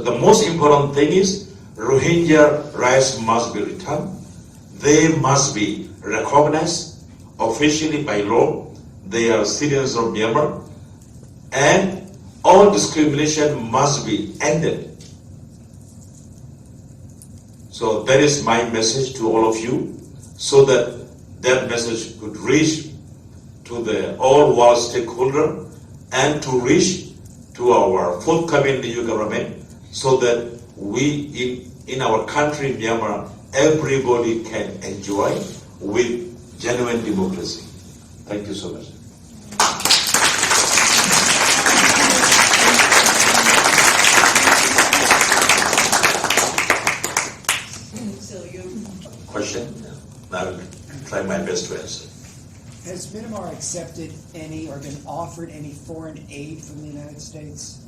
The most important thing is Rohingya rights must be returned. They must be recognized officially by law. They are citizens of Myanmar. And all discrimination must be ended. So that is my message to all of you, so that that message could reach to the all world stakeholder and to reach to our forthcoming new government, so that we in our country, Myanmar, everybody can enjoy with genuine democracy. Thank you so much. Question? I'll try my best to answer. Has Myanmar accepted any or been offered any foreign aid from the United States?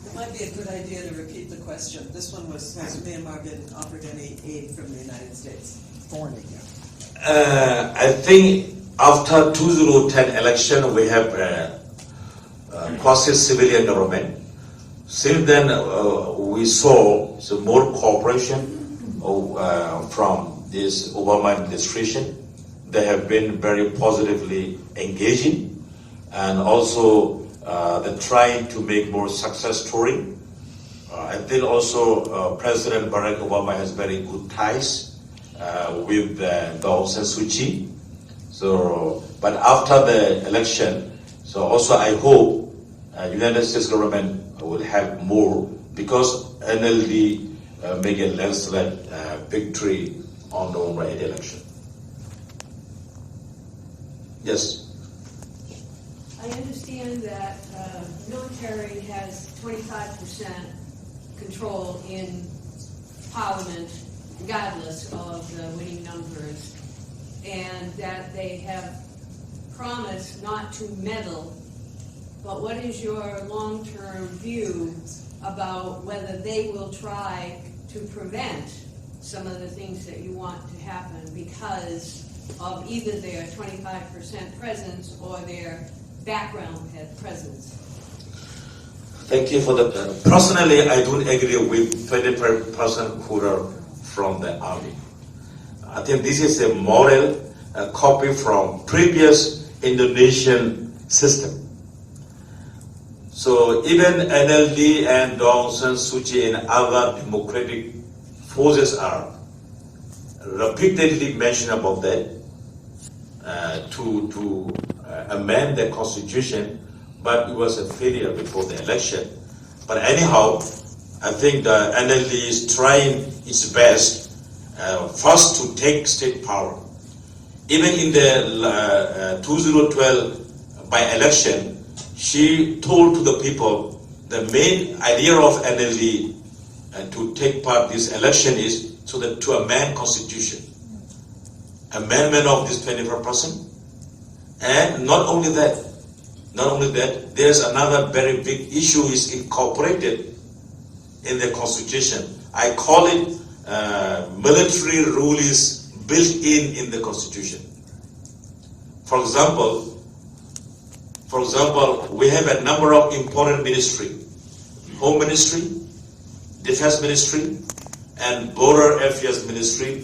It might be a good idea to repeat the question. This one was, has Myanmar been offered any aid from the United States? Foreign aid, yeah. I think after 2010 election, we have quasi-civilian government. Since then, we saw some more cooperation from this Obama administration. They have been very positively engaging, and also they're trying to make more success story. I think also President Barack Obama has very good ties with Aung San Suu Kyi. So, but after the election, so also I hope United States government will have more, because NLD make a landslide victory on the November 8 election. Yes. I understand that military has 25% control in Parliament, regardless of the winning numbers, and that they have promised not to meddle. But what is your long-term view about whether they will try to prevent some of the things that you want to happen because of either their 25% presence or their background presence? Thank you for the. Personally, I don't agree with 25% who are from the army. I think this is a model copy from previous Indonesian system. So even NLD and Aung San Suu Kyi and other democratic forces are repeatedly mentioned about that to amend the constitution, but it was a failure before the election. But anyhow, I think the NLD is trying its best first to take state power. Even in the 2012 by-election, she told to the people the main idea of NLD to take part this election is so that to amend constitution, amendment of this 24%, and not only that, there's another very big issue is incorporated in the constitution. I call it military rule is built in the constitution. For example, we have a number of important ministry, Home Ministry, Defense Ministry, and Border Affairs Ministry,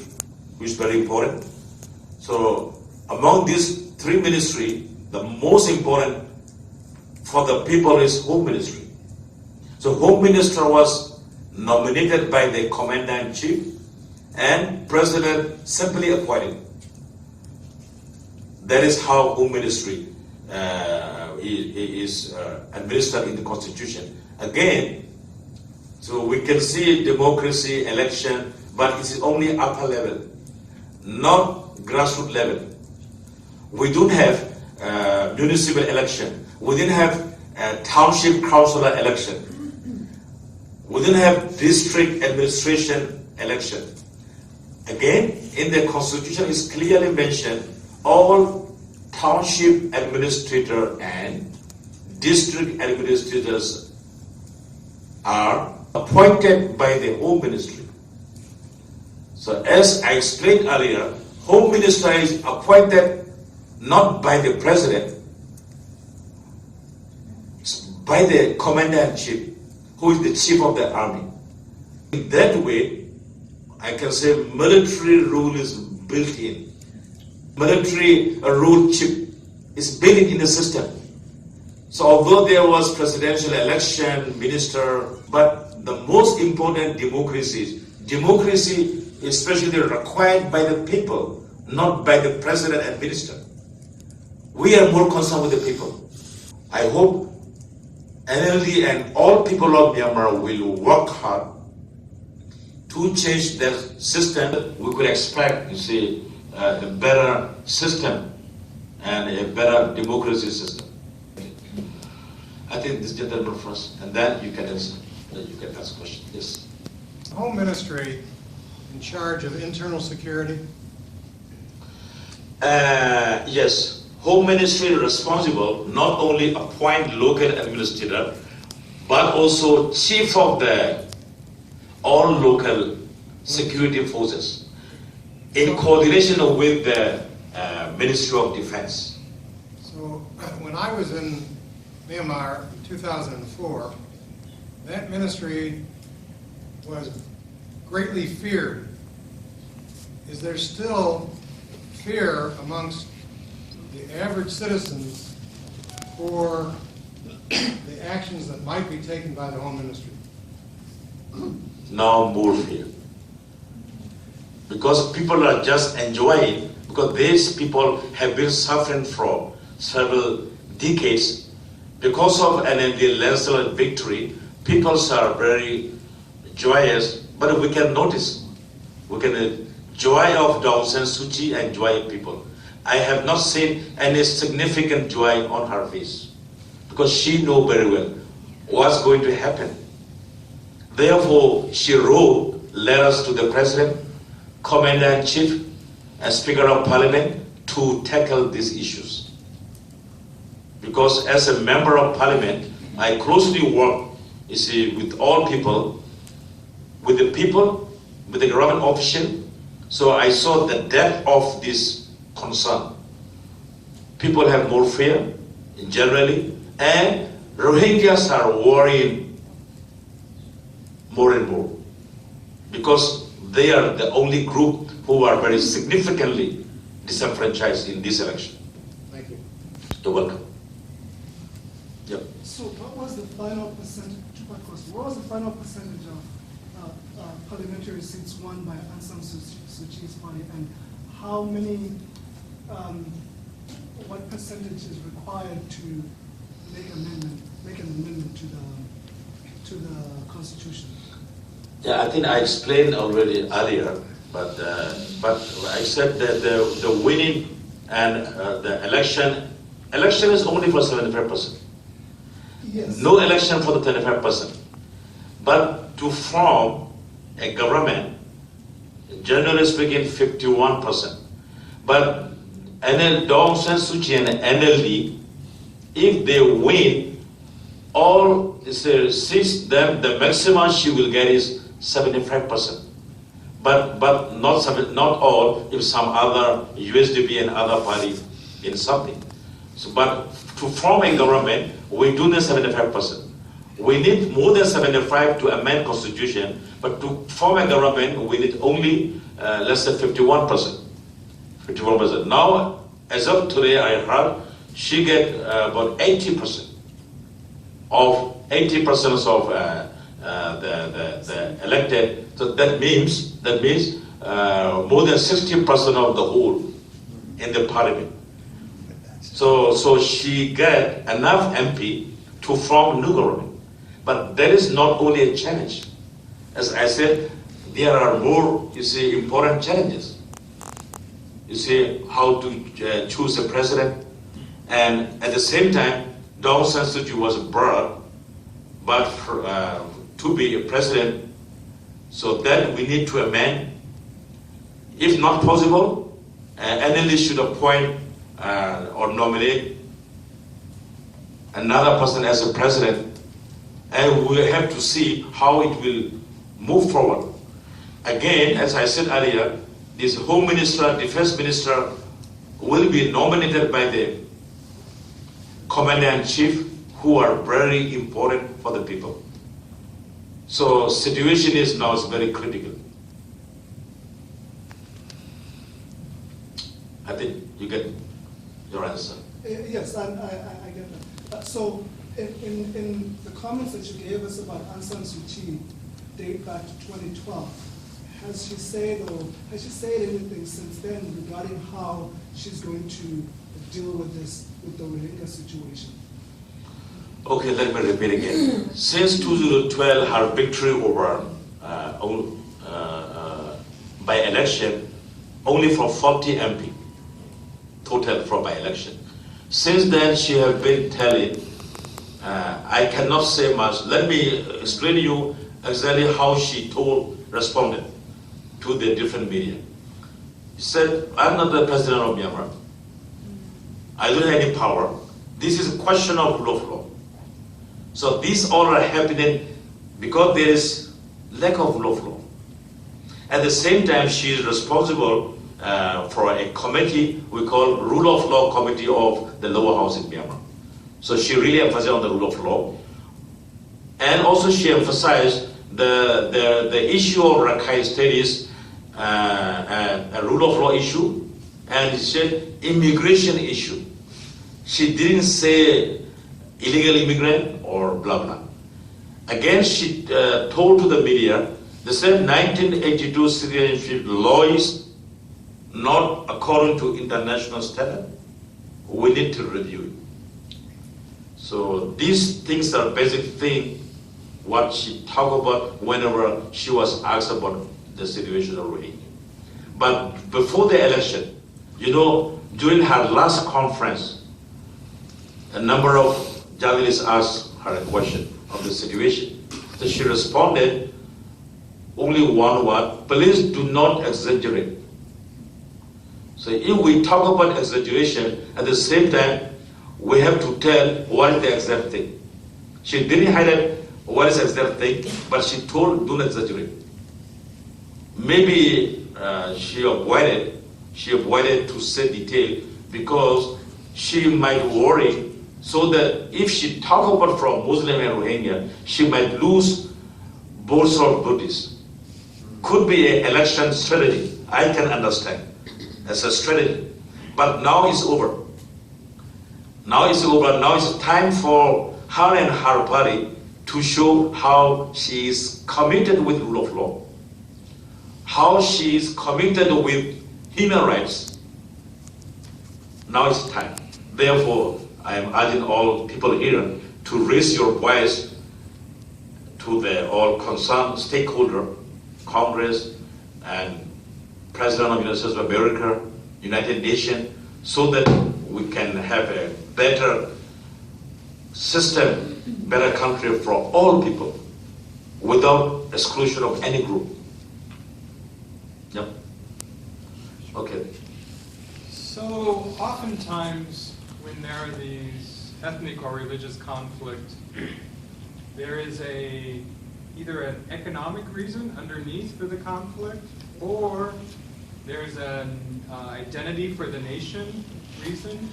which is very important. So among these three ministries, the most important for the people is Home Ministry. So Home Minister was nominated by the Commander-in-Chief, and President simply appointed. That is how Home Ministry is administered in the Constitution. Again, so we can see democracy, election, but it is only upper level, not grassroots level. We don't have municipal election. We didn't have township councillor election. We didn't have district administration election. Again, in the Constitution is clearly mentioned all township administrator and district administrators are appointed by the Home Ministry. So as I explained earlier, Home Minister is appointed not by the President, by the Commander-in-Chief. who is the chief of the army. In that way, I can say military rule is built in. Military rule chip is built in the system. So although there was presidential election, minister, but the most important democracy especially required by the people, not by the president and minister. We are more concerned with the people. I hope NLD and all people of Myanmar will work hard to change their system. We could expect, you see, a better system and a better democracy system. I think this gentleman first, and then you can answer. You can ask questions. Yes. Home Ministry in charge of internal security? Yes. Home Ministry responsible not only appoint local administrator, but also chief of the all local security forces in coordination with the Ministry of Defense. So when I was in Myanmar in 2004, that ministry was greatly feared. Is there still fear amongst the average citizens for the actions that might be taken by the Home Ministry? Now more fear. Because people are just enjoying, because these people have been suffering for several decades. Because of NLD landslide victory, people are very joyous, but we can notice, joy of Daw San Suu Kyi and joy of people. I have not seen any significant joy on her face, because she knows very well what's going to happen. Therefore, she wrote letters to the President, Commander-in-Chief, and Speaker of Parliament to tackle these issues. Because as a member of Parliament, I closely work, you see, with all people, with the government official. So I saw the depth of this concern. People have more fear, generally, and Rohingyas are worrying more and more, because they are the only group who are very significantly disenfranchised in this election. Thank you. You're welcome. Yep. So what was the final percentage, what was the final percentage of parliamentary seats won by Aung San Suu Kyi's party, and how many, what percentage is required to make an amendment to the Constitution? Yeah, I think I explained already earlier, but I said that the winning and the election is only for 75%. Yes. No election for the 25%. But to form a government, generally speaking, 51%. But Daw San Suu Kyi and NLD, if they win all seats, then the maximum she will get is 75%. But not all, if some other USDP and other party in something. So, but to form a government, we do need 75%. We need more than 75 to amend constitution, but to form a government, we need only less than 51%. 51%. Now, as of today, I heard she get about 80% of the elected. So that means more than 60% of the whole in the parliament. So she get enough MP to form new government. But that is not only a challenge. As I said, there are more, important challenges. You see, how to choose a president, and at the same time, Daw San Suu Kyi was brought, but to be a president, so then we need to amend. If not possible, NLD should appoint or nominate another person as a president, and we have to see how it will move forward. Again, as I said earlier, this Home Minister, Defense Minister will be nominated by the Commander-in-Chief, who are very important for the people. So situation is now is very critical. I think you get your answer. Yes, I get that. So in the comments that you gave us about Aung San Suu Kyi date back to 2012, has she said anything since then regarding how she's going to deal with the Rohingya situation? Okay, let me repeat again. Since 2012, her victory over by election, only for 40 MP total for by election. Since then, she has been telling, I cannot say much. Let me explain to you exactly how she responded to the different media. She said, I'm not the president of Myanmar. I don't have any power. This is a question of rule of law. So these all are happening because there is lack of rule of law. At the same time, she is responsible for a committee we call Rule of Law Committee of the Lower House in Myanmar. So she really emphasized on the rule of law. And also she emphasized the issue of Rakhine State is a rule of law issue, and she said immigration issue. She didn't say illegal immigrant or blah blah. Again, she told to the media, they said 1982 citizenship law is not according to international standard. We need to review it. So these things are basic thing what she talked about whenever she was asked about the situation of Rohingya. But before the election, during her last conference, a number of journalists asked her a question of the situation. So she responded only one word, please do not exaggerate. So if we talk about exaggeration, at the same time, we have to tell what is the exact thing. She didn't highlight what is the exact thing, but she told don't exaggerate. Maybe she avoided to say detail because she might worry so that if she talk about from Muslim and Rohingya, she might lose both sort of Buddhists. Could be an election strategy. I can understand as a strategy. But now it's over. Now it's over. Now it's time for her and her party to show how she is committed with rule of law, how she is committed with human rights. Now it's time. Therefore, I am urging all people here to raise your voice to the all concerned stakeholder, Congress and President of the United States of America, United Nations, so that we can have a better system, better country for all people, without exclusion of any group. Yep. Okay. So oftentimes when there are these ethnic or religious conflict, there is either an economic reason underneath for the conflict, or there's an identity for the nation reason.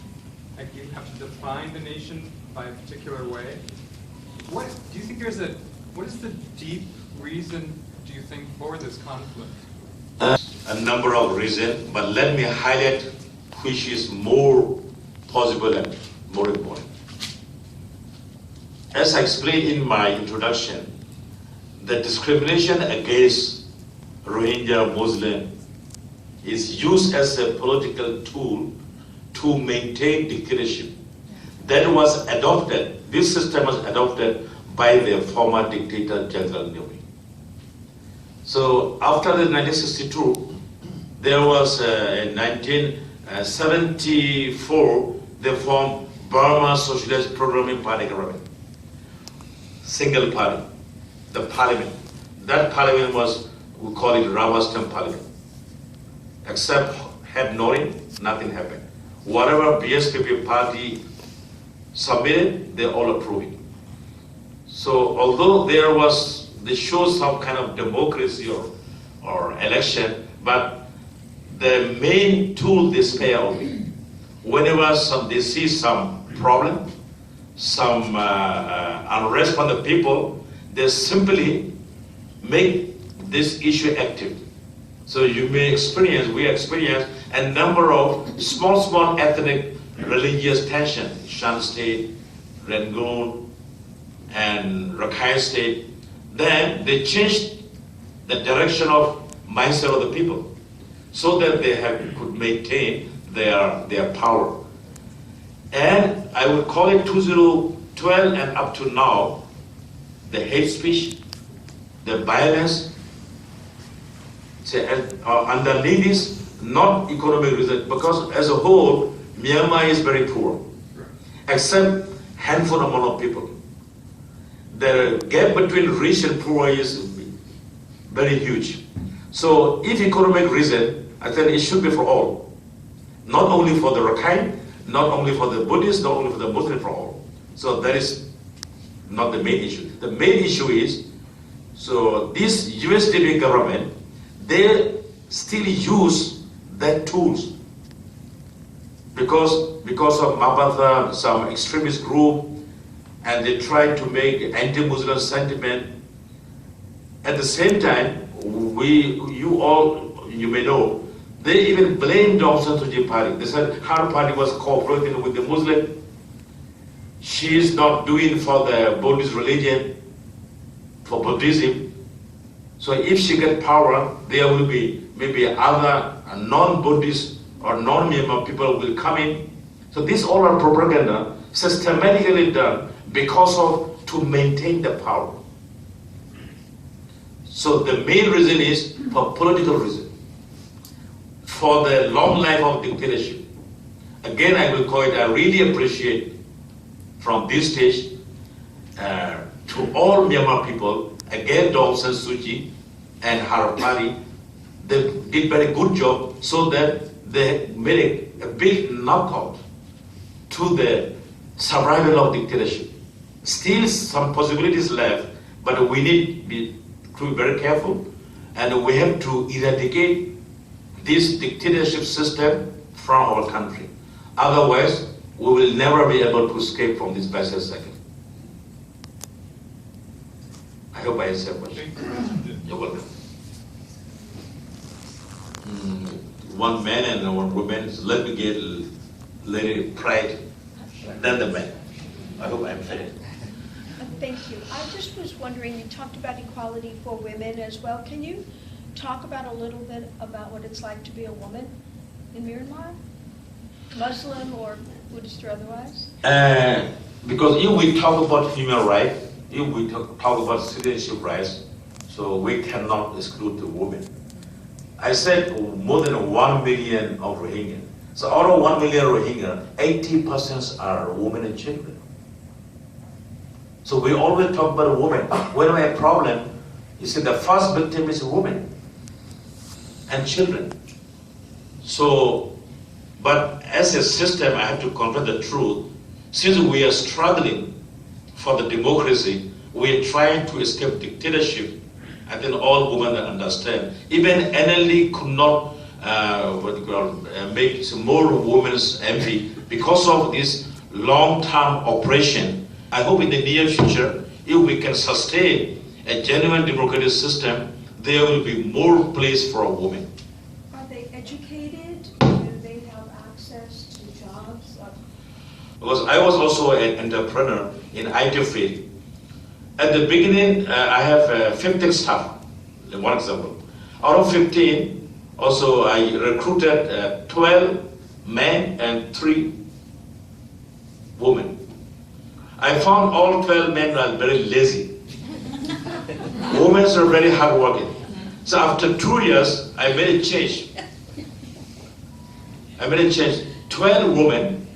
Like you have to define the nation by a particular way. What do you think what is the deep reason, do you think, for this conflict? A number of reasons, but let me highlight which is more possible and more important. As I explained in my introduction, the discrimination against Rohingya Muslim is used as a political tool to maintain dictatorship. That was adopted, this system was adopted by the former dictator General Newey. So after the 1962, there was in 1974, they formed Burma Socialist Programming Party government. Single party, the parliament. That parliament was, we call it rubber stamp parliament. Except head nodding, nothing happened. Whatever BSPP party submitted, they all approved it. So although they showed some kind of democracy or election, but the main tool they spare only. Whenever they see some problem, some unrest from the people, they simply make this issue active. So you may experience, we experience a number of small ethnic religious tension, Shan State, Rangoon, and Rakhine State. Then they changed the direction of mindset of the people so that they could maintain their power. And I would call it 2012 and up to now, the hate speech, the violence, underneath is not economic reason, because as a whole, Myanmar is very poor, except handful amount of people. The gap between rich and poor is very huge. So if economic reason, I think it should be for all. Not only for the Rakhine, not only for the Buddhists, not only for the Muslim, for all. So that is not the main issue. The main issue is, so this USDP government, they still use that tools because of Mabantha, some extremist group, and they try to make anti-Muslim sentiment. At the same time, you may know, they even blamed Aung San Suu Kyi party. They said her party was cooperating with the Muslim. She is not doing for the Buddhist religion, for Buddhism. So if she gets power, there will be maybe other non-Buddhist or non-Myanmar people will come in. So these all are propaganda systematically done because of to maintain the power. So the main reason is for political reason, for the long life of dictatorship. Again, I will call it, I really appreciate from this stage to all Myanmar people, again Aung San Suu Kyi and her party, they did very good job so that they made a big knockout to the survival of dictatorship. Still some possibilities left, but we need to be very careful, and we have to eradicate this dictatorship system from our country. Otherwise, we will never be able to escape from this bad cycle. I hope I answered your question. You're welcome. One man and one woman, so let me get Lady Pride, then the man. I hope I'm fair. Thank you. I just was wondering, you talked about equality for women as well. Can you talk about a little bit about what it's like to be a woman in Myanmar? Muslim or Buddhist or otherwise? Because if we talk about human rights, if we talk about citizenship rights, so we cannot exclude the women. I said more than 1 million of Rohingya. So out of 1 million Rohingya, 80% are women and children. So we always talk about a woman. When we have a problem, you see the first victim is a woman and children. So, but as a system, I have to confess the truth. Since we are struggling for the democracy, we are trying to escape dictatorship. I think all women understand. Even NLD could not make more women's envy because of this long-term oppression. I hope in the near future, if we can sustain a genuine democratic system, there will be more place for a woman. Are they educated? Do they have access to jobs? Because I was also an entrepreneur in IT field. At the beginning, I have 15 staff, one example. Out of 15, also I recruited 12 men and 3 women. I found all 12 men are very lazy. Women are very hardworking. So after 2 years, I made a change. 12 women,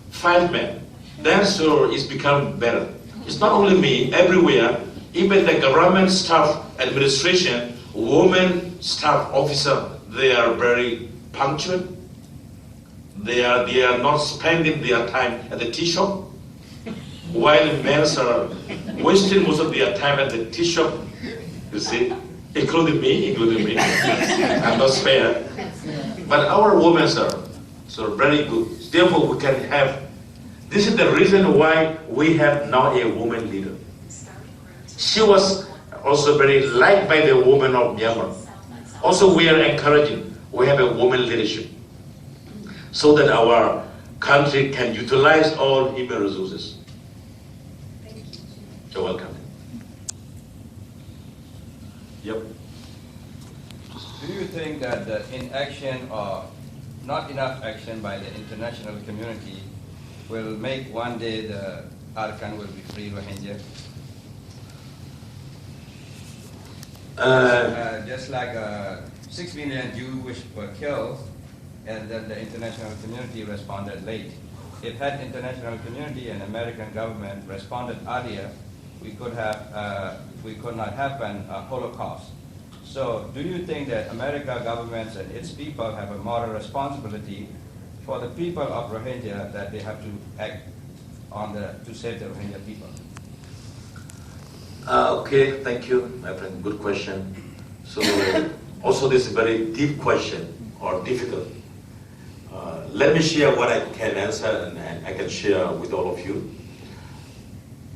5 men. Then so it's become better. It's not only me, everywhere, even the government staff administration, women staff officer, they are very punctual. They are not spending their time at the tea shop, while men are wasting most of their time at the tea shop, you see, including me. I'm not fair. But our women are so very good. Therefore, we can have, this is the reason why we have now a woman leader. She was also very liked by the women of Myanmar. Also, we are encouraging, we have a women leadership so that our country can utilize all human resources. You're welcome. Yep. Do you think that the inaction or not enough action by the international community will make one day the Arakan will be free Rohingya? Just like 6 million Jews were killed, and then the international community responded late. If had international community and American government responded earlier, we could not happen a Holocaust. So, do you think that America governments and its people have a moral responsibility for the people of Rohingya that they have to act on to save the Rohingya people? Okay, thank you, my friend. Good question. So, also this is a very deep question or difficult. Let me share what I can answer and I can share with all of you.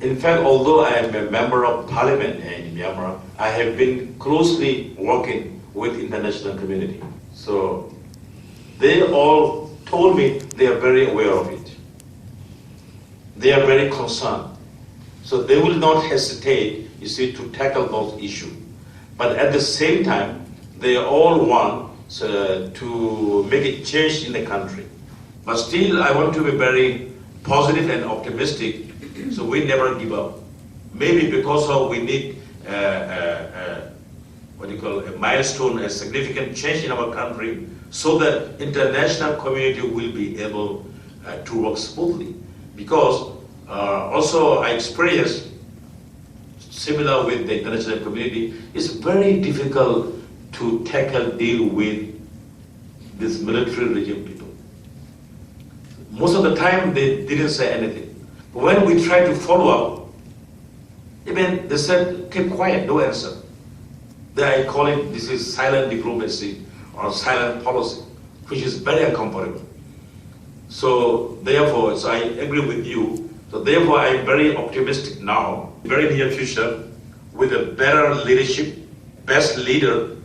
In fact, although I am a member of parliament in Myanmar, I have been closely working with international community. So they all told me they are very aware of it. They are very concerned. So they will not hesitate, you see, to tackle those issues. But at the same time, they all want to make a change in the country. But still, I want to be very positive and optimistic, so we never give up. Maybe because of we need what you call a milestone, a significant change in our country, so that international community will be able to work smoothly. Because also I experienced similar with the international community, it's very difficult to deal with this military regime people. Most of the time they didn't say anything. But when we tried to follow up, even they said, keep quiet, no answer. Then I call it, this is silent diplomacy or silent policy, which is very uncomfortable. So therefore, I agree with you. So therefore, I'm very optimistic now, very near future, with a better leadership, best leader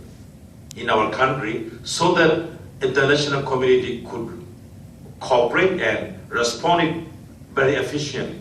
in our country, so that international community could cooperate and respond very efficiently.